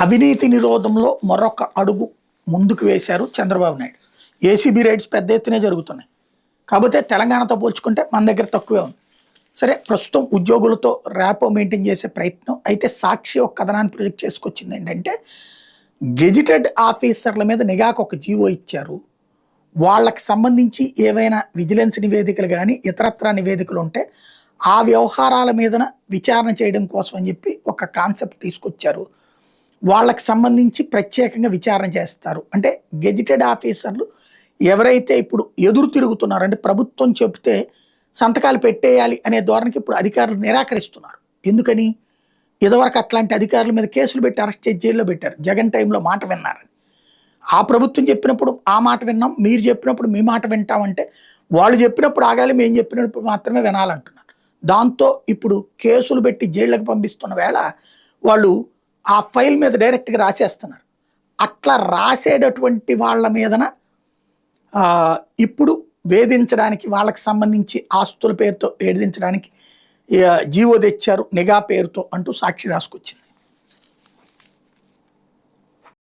అవినీతి నిరోధంలో మరొక అడుగు ముందుకు వేశారు చంద్రబాబు నాయుడు. ఏసీబీ రైడ్స్ పెద్ద ఎత్తునే జరుగుతున్నాయి. కాకపోతే తెలంగాణతో పోల్చుకుంటే మన దగ్గర తక్కువే ఉంది. సరే, ప్రస్తుతం ఉద్యోగులతో ర్యాపో మెయింటైన్ చేసే ప్రయత్నం అయితే సాక్షి ఒక కథనాన్ని ప్రొజెక్ట్ చేసుకొచ్చింది. ఏంటంటే, గెజిటెడ్ ఆఫీసర్ల మీద నిఘాకు ఒక జీవో ఇచ్చారు. వాళ్ళకి సంబంధించి ఏవైనా విజిలెన్స్ నివేదికలు కానీ ఇతరత్ర నివేదికలు ఉంటే ఆ వ్యవహారాల మీదన విచారణ చేయడం కోసం అని చెప్పి ఒక కాన్సెప్ట్ తీసుకొచ్చారు. వాళ్ళకి సంబంధించి ప్రత్యేకంగా విచారణ చేస్తారు. అంటే గెజిటెడ్ ఆఫీసర్లు ఎవరైతే ఇప్పుడు ఎదురు తిరుగుతున్నారో, అంటే ప్రభుత్వం చెబితే సంతకాలు పెట్టేయాలి అనే ధోరణికి ఇప్పుడు అధికారులు నిరాకరిస్తున్నారు. ఎందుకని? ఇదివరకు అట్లాంటి అధికారుల మీద కేసులు పెట్టి అరెస్ట్ చేసి జైల్లో పెట్టారు. జగన్ టైంలో మాట విన్నారని. ఆ ప్రభుత్వం చెప్పినప్పుడు ఆ మాట విన్నాం, మీరు చెప్పినప్పుడు మీ మాట వింటామంటే వాళ్ళు చెప్పినప్పుడు ఆగాలి, మేము చెప్పినప్పుడు మాత్రమే వినాలంటున్నారు. దాంతో ఇప్పుడు కేసులు పెట్టి జైళ్ళకి పంపిస్తున్న వేళ వాళ్ళు ఆ ఫైల్ మీద డైరెక్ట్గా రాసేస్తున్నారు. అట్లా రాసేటటువంటి వాళ్ళ మీదన ఇప్పుడు వేధించడానికి, వాళ్ళకి సంబంధించి ఆస్తుల పేరుతో వేధించడానికి జీవో తెచ్చారు నిఘా పేరుతో అంటూ సాక్షి రాసుకొచ్చింది.